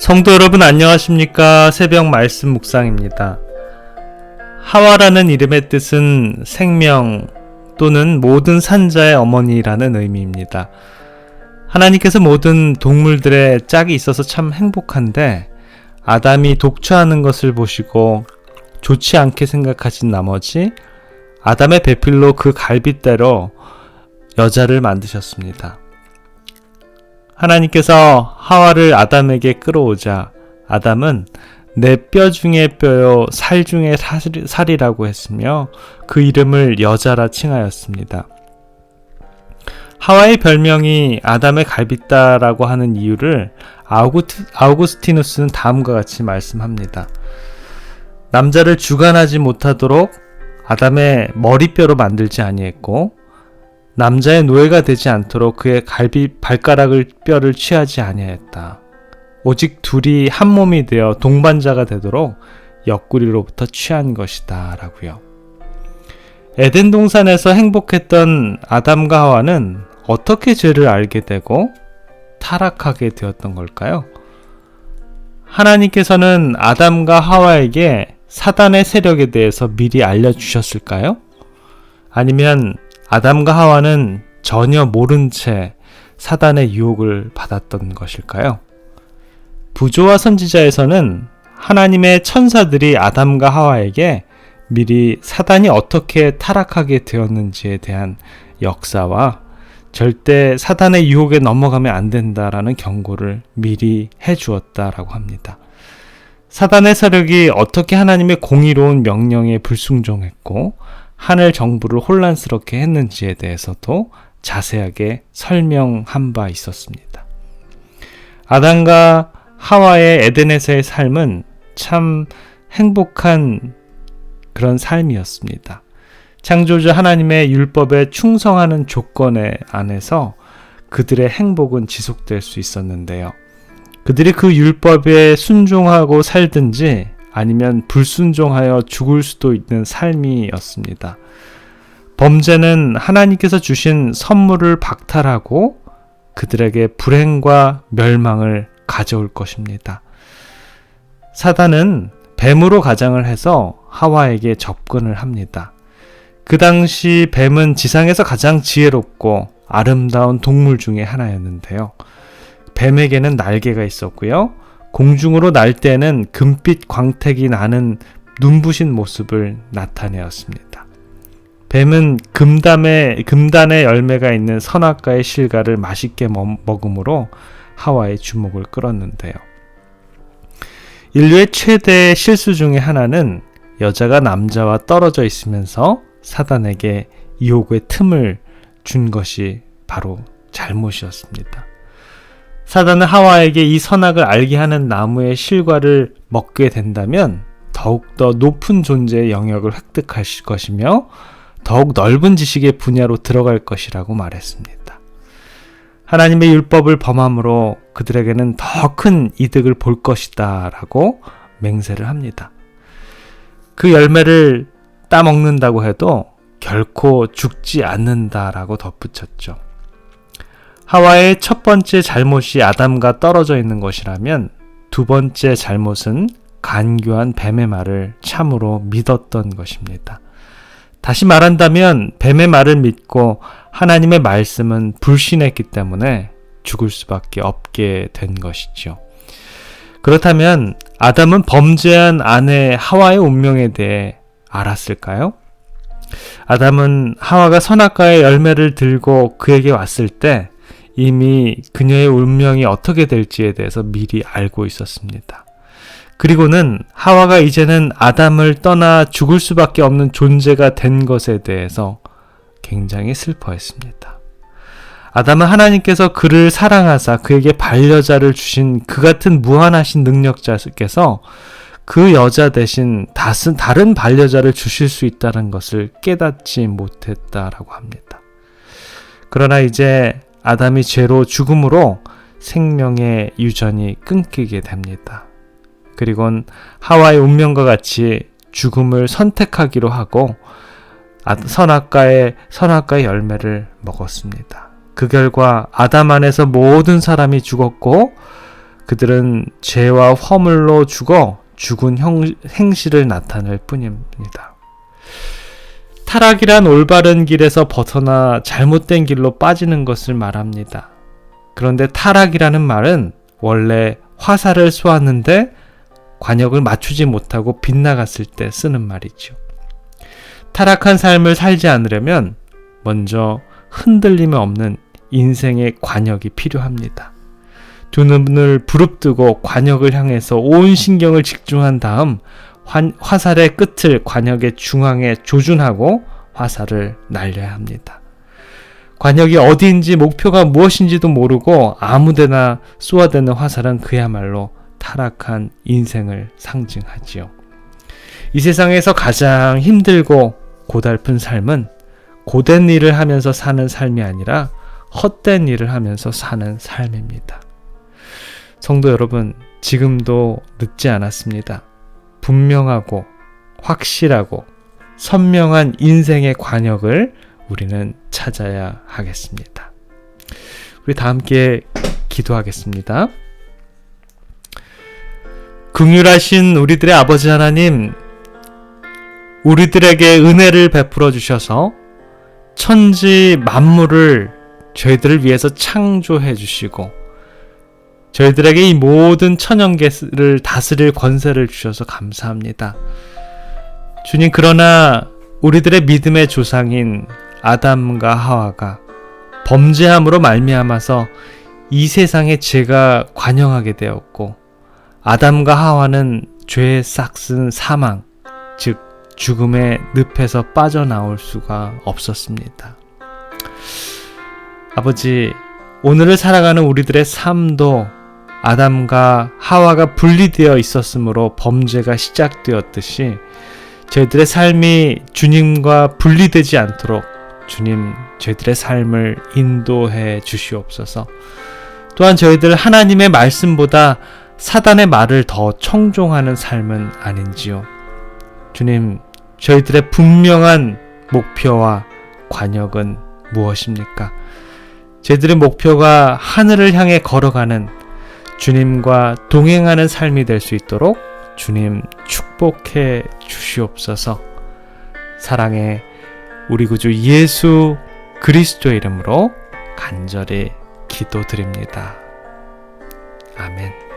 성도 여러분 안녕하십니까? 새벽 말씀 묵상입니다. 하와라는 이름의 뜻은 생명 또는 모든 산자의 어머니라는 의미입니다. 하나님께서 모든 동물들의 짝이 있어서 참 행복한데 아담이 독처하는 것을 보시고 좋지 않게 생각하신 나머지 아담의 배필로 그 갈빗대로 여자를 만드셨습니다. 하나님께서 하와를 아담에게 끌어오자 아담은 내 뼈 중에 뼈요 살 중에 살이라고 했으며 그 이름을 여자라 칭하였습니다. 하와의 별명이 아담의 갈빗다라고 하는 이유를 아우구스티누스는 다음과 같이 말씀합니다. 남자를 주관하지 못하도록 아담의 머리뼈로 만들지 아니했고 남자의 노예가 되지 않도록 그의 발가락을 뼈를 취하지 아니하였다. 오직 둘이 한 몸이 되어 동반자가 되도록 옆구리로부터 취한 것이다 라고요. 에덴 동산에서 행복했던 아담과 하와는 어떻게 죄를 알게 되고 타락하게 되었던 걸까요? 하나님께서는 아담과 하와에게 사단의 세력에 대해서 미리 알려주셨을까요? 아니면 아담과 하와는 전혀 모른 채 사단의 유혹을 받았던 것일까요? 부조와 선지자에서는 하나님의 천사들이 아담과 하와에게 미리 사단이 어떻게 타락하게 되었는지에 대한 역사와 절대 사단의 유혹에 넘어가면 안 된다라는 경고를 미리 해주었다라고 합니다. 사단의 세력이 어떻게 하나님의 공의로운 명령에 불순종했고 하늘 정부를 혼란스럽게 했는지에 대해서도 자세하게 설명한 바 있었습니다. 아담과 하와의 에덴에서의 삶은 참 행복한 그런 삶이었습니다. 창조주 하나님의 율법에 충성하는 조건에 안에서 그들의 행복은 지속될 수 있었는데요. 그들이 그 율법에 순종하고 살든지 아니면 불순종하여 죽을 수도 있는 삶이었습니다. 범죄는 하나님께서 주신 선물을 박탈하고 그들에게 불행과 멸망을 가져올 것입니다. 사단은 뱀으로 가장을 해서 하와에게 접근을 합니다. 그 당시 뱀은 지상에서 가장 지혜롭고 아름다운 동물 중에 하나였는데요. 뱀에게는 날개가 있었고요. 공중으로 날 때는 금빛 광택이 나는 눈부신 모습을 나타내었습니다. 뱀은 금단의 열매가 있는 선악과의 실과를 맛있게 먹음으로 하와의 주목을 끌었는데요. 인류의 최대 실수 중에 하나는 여자가 남자와 떨어져 있으면서 사단에게 유혹의 틈을 준 것이 바로 잘못이었습니다. 사단은 하와에게 이 선악을 알게 하는 나무의 실과를 먹게 된다면 더욱더 높은 존재의 영역을 획득할 것이며 더욱 넓은 지식의 분야로 들어갈 것이라고 말했습니다. 하나님의 율법을 범함으로 그들에게는 더 큰 이득을 볼 것이다 라고 맹세를 합니다. 그 열매를 따먹는다고 해도 결코 죽지 않는다라고 덧붙였죠. 하와의 첫 번째 잘못이 아담과 떨어져 있는 것이라면 두 번째 잘못은 간교한 뱀의 말을 참으로 믿었던 것입니다. 다시 말한다면 뱀의 말을 믿고 하나님의 말씀은 불신했기 때문에 죽을 수밖에 없게 된 것이죠. 그렇다면 아담은 범죄한 아내 하와의 운명에 대해 알았을까요? 아담은 하와가 선악과의 열매를 들고 그에게 왔을 때 이미 그녀의 운명이 어떻게 될지에 대해서 미리 알고 있었습니다. 그리고는 하와가 이제는 아담을 떠나 죽을 수밖에 없는 존재가 된 것에 대해서 굉장히 슬퍼했습니다. 아담은 하나님께서 그를 사랑하사 그에게 반려자를 주신 그 같은 무한하신 능력자께서 그 여자 대신 다른 반려자를 주실 수 있다는 것을 깨닫지 못했다라고 합니다. 그러나 이제 아담이 죄로 죽음으로 생명의 유전이 끊기게 됩니다. 그리고는 하와의 운명과 같이 죽음을 선택하기로 하고 선악과의 열매를 먹었습니다. 그 결과 아담 안에서 모든 사람이 죽었고 그들은 죄와 허물로 죽어 죽은 행실을 나타낼 뿐입니다. 타락이란 올바른 길에서 벗어나 잘못된 길로 빠지는 것을 말합니다. 그런데 타락이라는 말은 원래 화살을 쏘았는데 관역을 맞추지 못하고 빗나갔을 때 쓰는 말이죠. 타락한 삶을 살지 않으려면 먼저 흔들림이 없는 인생의 관역이 필요합니다. 두 눈을 부릅뜨고 관역을 향해서 온 신경을 집중한 다음 화살의 끝을 관역의 중앙에 조준하고 화살을 날려야 합니다. 관역이 어디인지 목표가 무엇인지도 모르고 아무데나 쏘아대는 화살은 그야말로 타락한 인생을 상징하지요. 이 세상에서 가장 힘들고 고달픈 삶은 고된 일을 하면서 사는 삶이 아니라 헛된 일을 하면서 사는 삶입니다. 성도 여러분, 지금도 늦지 않았습니다. 분명하고 확실하고 선명한 인생의 관역을 우리는 찾아야 하겠습니다. 우리 다 함께 기도하겠습니다. 긍휼하신 우리들의 아버지 하나님, 우리들에게 은혜를 베풀어 주셔서 천지 만물을 저희들을 위해서 창조해 주시고 저희들에게 이 모든 천연계를 다스릴 권세를 주셔서 감사합니다. 주님, 그러나 우리들의 믿음의 조상인 아담과 하와가 범죄함으로 말미암아서 이 세상에 죄가 관영하게 되었고 아담과 하와는 죄에 싹쓴 사망, 즉 죽음의 늪에서 빠져나올 수가 없었습니다. 아버지, 오늘을 살아가는 우리들의 삶도 아담과 하와가 분리되어 있었으므로 범죄가 시작되었듯이 저희들의 삶이 주님과 분리되지 않도록 주님, 저희들의 삶을 인도해 주시옵소서. 또한 저희들 하나님의 말씀보다 사단의 말을 더 청종하는 삶은 아닌지요. 주님, 저희들의 분명한 목표와 관역은 무엇입니까? 저희들의 목표가 하늘을 향해 걸어가는 주님과 동행하는 삶이 될 수 있도록 주님 축복해 주시옵소서. 사랑의 우리 구주 예수 그리스도의 이름으로 간절히 기도드립니다. 아멘.